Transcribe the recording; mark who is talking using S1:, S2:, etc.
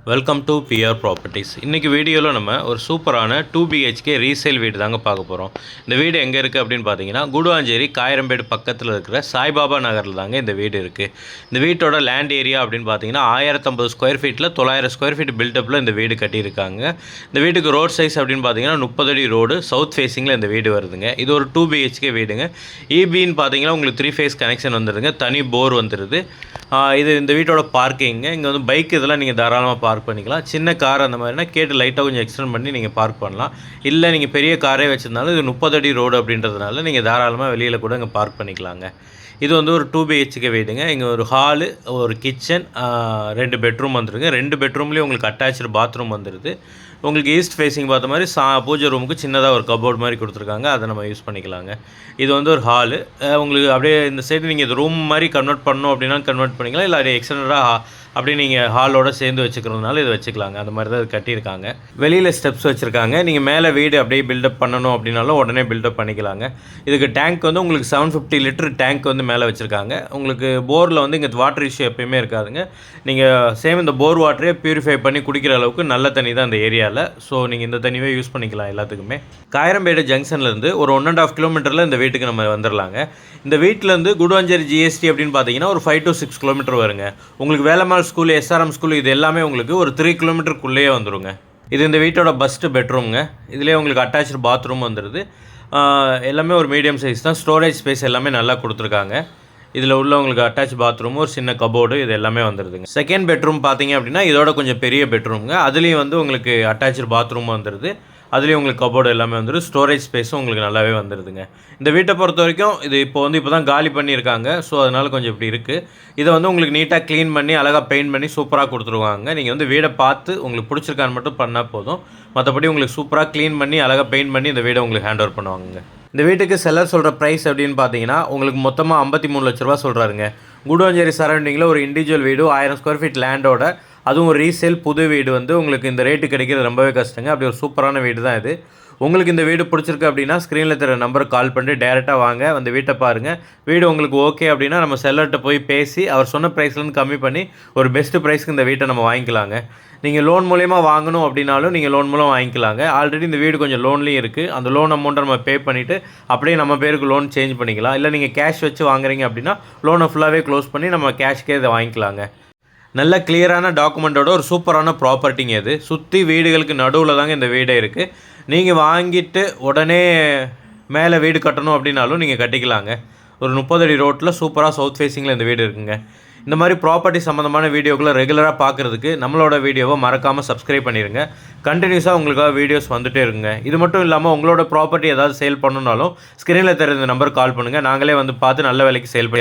S1: Welcome to PR properties. இன்றைக்கி வீடியோவில் நம்ம ஒரு சூப்பரான 2 BHK ரீசேல் வீடு தாங்க பார்க்க போகிறோம். இந்த வீடு எங்கே இருக்குது அப்படின்னு பார்த்தீங்கன்னா, கூடுவாஞ்சேரி காயிரம்பேடு பக்கத்தில் இருக்கிற சாய்பாபா நகரில் தாங்க இந்த வீடு இருக்குது. இந்த வீட்டோட லேண்ட் ஏரியா அப்படின்னு பார்த்தீங்கன்னா 1050 ஸ்கொயர் ஃபீட்டில் 900 ஸ்கொயர் ஃபீட் பில்டப்பில் இந்த வீடு கட்டியிருக்காங்க. இந்த வீட்டுக்கு ரோட் சைஸ் அப்படின்னு பார்த்தீங்கன்னா 30 அடி ரோடு, சவுத் ஃபேஸிங்கில் இந்த வீடு வருதுங்க. இது ஒரு 2 BHK வீடுங்க. இபின்னு பார்த்தீங்கன்னா உங்களுக்கு 3 ஃபேஸ் கனெக்ஷன் வந்துடுதுங்க, தனி போர் வந்துடுது. இது இந்த வீட்டோட பார்க்கிங்க. இங்கே வந்து பைக் இதெல்லாம் நீங்கள் தாராளமாக பார்க் பண்ணிக்கலாம். சின்ன கார் அந்த மாதிரினா கேட்டு லைட்டாக கொஞ்சம் எக்ஸ்டெண்ட் பண்ணி நீங்கள் பார்க் பண்ணலாம். இல்லை நீங்கள் பெரிய காரே வச்சுருந்தாலும் இது 30 அடி ரோடு அப்படின்றதுனால நீங்கள் தாராளமாக வெளியில் கூட இங்கே பார்க் பண்ணிக்கலாங்க. இது வந்து ஒரு 2 BHK வீடுங்க. இங்கே ஒரு ஹாலு, ஒரு கிச்சன், 2 பெட்ரூம் வந்துருங்க. 2 பெட்ரூம்லேயும் உங்களுக்கு அட்டாச்சு பாத்ரூம் வந்துடுது. உங்களுக்கு ஈஸ்ட் ஃபேஸிங் பார்த்த மாதிரி பூஜை ரூமுக்கு சின்னதாக ஒரு கபோர்ட் மாதிரி கொடுத்துருக்காங்க, அதை நம்ம யூஸ் பண்ணிக்கலாங்க. இது வந்து ஒரு ஹாலு. உங்களுக்கு அப்படியே இந்த சைடு நீங்கள் இது ரூம் மாதிரி கன்வெர்ட் பண்ணணும் அப்படின்னா கன்வெர்ட் பண்ணிக்கலாம். இல்லை அப்படியே எக்ஸ்டெண்டடாக அப்படியே நீங்கள் ஹாலோட சேர்ந்து வச்சுக்கிறதுனால இது வச்சுக்கலாங்க. அந்த மாதிரி தான் இது கட்டியிருக்காங்க. வெளியில் ஸ்டெப்ஸ் வச்சுருக்காங்க. நீங்கள் மேலே வீடு அப்படியே பில்டப் பண்ணணும் அப்படின்னாலும் உடனே பில்டப் பண்ணிக்கலாங்க. இதுக்கு டேங்க் வந்து உங்களுக்கு 750 லிட்டர் டேங்க் வந்து மேலே வச்சுருக்காங்க. உங்களுக்கு போரில் வந்து இங்கே வாட்டர் இஷ்யூ எப்பயுமே இருக்காதுங்க. நீங்கள் சேம் இந்த போர் வாட்டரே பியூரிஃபை பண்ணி குடிக்கிற அளவுக்கு நல்ல தண்ணி தான் இந்த ஏரியாவில். ஸோ நீங்கள் இந்த தண்ணியே யூஸ் பண்ணிக்கலாம் எல்லாத்துக்குமே. காயிரம்பேடு ஜங்ஷன்லேருந்து ஒரு 1.5 கிலோமீட்டரில் இந்த வீட்டுக்கு நம்ம வந்துடலாங்க. இந்த வீட்டிலேருந்து கூடுவாஞ்சேரி ஜிஎஸ்டி அப்படின்னு பார்த்தீங்கன்னா ஒரு 5 to 6 கிலோமீட்டர் வருங்க. உங்களுக்கு வேலம்மாள் ஸ்கூல், SRM ஸ்கூல் இது எல்லாமே உங்களுக்கு ஒரு 3 கிலோமீட்டருக்குள்ளேயே வந்துடுங்க. இது இந்த வீட்டோட ஃபஸ்ட்டு பெட்ரூம்ங்க. இதுலேயே உங்களுக்கு அட்டாச்சு பாத்ரூம் வந்துடுது. எல்லாமே ஒரு மீடியம் சைஸ் தான். ஸ்டோரேஜ் ஸ்பேஸ் எல்லாமே நல்லா கொடுத்துருக்காங்க. இதில் உள்ள உங்களுக்கு அட்டாச் பாத்ரூம், ஒரு சின்ன கபோர்டு, இது எல்லாமே வந்துடுதுங்க. செகண்ட் பெட்ரூம் பார்த்தீங்க அப்படின்னா இதோட கொஞ்சம் பெரிய பெட்ரூம்ங்க. அதுலேயும் வந்து உங்களுக்கு அட்டாச்சு பாத்ரூம் வந்துடுது. அதுலேயும் உங்களுக்கு கபோர்டு எல்லாமே வந்துடும். ஸ்டோரேஜ் ஸ்பேஸும் உங்களுக்கு நல்லாவே வந்துடுதுங்க. இந்த வீட்டை பொறுத்த வரைக்கும் இது இப்போ தான் காலி பண்ணியிருக்காங்க. ஸோ அதனால் கொஞ்சம் இப்படி இருக்குது. இதை வந்து உங்களுக்கு நீட்டாக க்ளீன் பண்ணி அழகாக பெயிண்ட் பண்ணி சூப்பராக கொடுத்துருவாங்க. நீங்கள் வந்து வீடை பார்த்து உங்களுக்கு பிடிச்சிருக்கான்னு மட்டும் பண்ணால் போதும். மற்றபடி உங்களுக்கு சூப்பராக க்ளீன் பண்ணி அழகாக பெயிண்ட் பண்ணி இந்த வீடை உங்களுக்கு ஹேண்ட் ஓவர் பண்ணுவாங்க. இந்த வீட்டுக்கு செல்லர் சொல்கிற ப்ரைஸ் அப்படின்னு பார்த்தீங்கன்னா உங்களுக்கு மொத்தமாக 53 லட்ச ரூபா சொல்கிறாருங்க. கூடுவாஞ்சேரி சரௌண்டிங்கில் ஒரு இண்டிவிஜுவல் வீடு 1000 ஸ்கொயர் ஃபீட் லேண்டோட, அதுவும் ஒரு ரீசேல் புது வீடு வந்து உங்களுக்கு இந்த ரேட்டு கிடைக்கிறது ரொம்பவே கஷ்டங்க. அப்படி ஒரு சூப்பரான வீடு தான் இது. உங்களுக்கு இந்த வீடு பிடிச்சிருக்கு அப்படின்னா ஸ்க்ரீனில் தர நம்பருக்கு கால் பண்ணி டேரெக்டாக வாங்க, வந்து வீட்டை பாருங்கள். வீடு உங்களுக்கு ஓகே அப்படின்னா நம்ம செல்லர்கிட்ட போய் பேசி அவர் சொன்ன ப்ரைஸ்லேருந்து கம்மி பண்ணி ஒரு பெஸ்ட்டு ப்ரைஸ்க்கு இந்த வீட்டை நம்ம வாங்கிக்கலாங்க. நீங்கள் லோன் மூலயமா வாங்கணும் அப்படின்னாலும் நீங்கள் லோன் மூலம் வாங்கிக்கலாங்க. ஆல்ரெடி இந்த வீடு கொஞ்சம் லோன்லேயும் இருக்குது. அந்த லோன் அமௌண்ட்டை நம்ம பே பண்ணிவிட்டு அப்படியே நம்ம பேருக்கு லோன் சேஞ்ச் பண்ணிக்கலாம். இல்லை நீங்கள் கேஷ் வச்சு வாங்குறீங்க அப்படின்னா லோனை ஃபுல்லாகவே க்ளோஸ் பண்ணி நம்ம கேஷ்க்கே இதை வாங்கிக்கலாங்க. நல்ல கிளியரான டாக்குமெண்ட்டோட ஒரு சூப்பரான ப்ராப்பர்ட்டிங்க இது. சுற்றி வீடுகளுக்கு நடுவில் தாங்க இந்த வீடே இருக்குது. நீங்கள் வாங்கிட்டு உடனே மேலே வீடு கட்டணும் அப்படின்னாலும் நீங்கள் கட்டிக்கலாங்க. ஒரு 30 அடி ரோட்டில் சூப்பராக சவுத் ஃபேஸிங்கில் இந்த வீடு இருக்குங்க. இந்த மாதிரி ப்ராப்பர்ட்டி சம்மந்தமான வீடியோக்களை ரெகுலராக பார்க்குறதுக்கு நம்மளோட வீடியோவை மறக்காமல் சப்ஸ்கிரைப் பண்ணிடுங்க. கண்டினியூஸாக உங்களுக்காக வீடியோஸ் வந்துகிட்டே இருக்குங்க. இது மட்டும் இல்லாமல் உங்களோட ப்ராப்பர்ட்டி ஏதாவது சேல் பண்ணணுன்னாலும் ஸ்க்ரீனில் தெரிந்த நம்பர் கால் பண்ணுங்கள். நாங்களே வந்து பார்த்து நல்ல விலைக்கு சேல்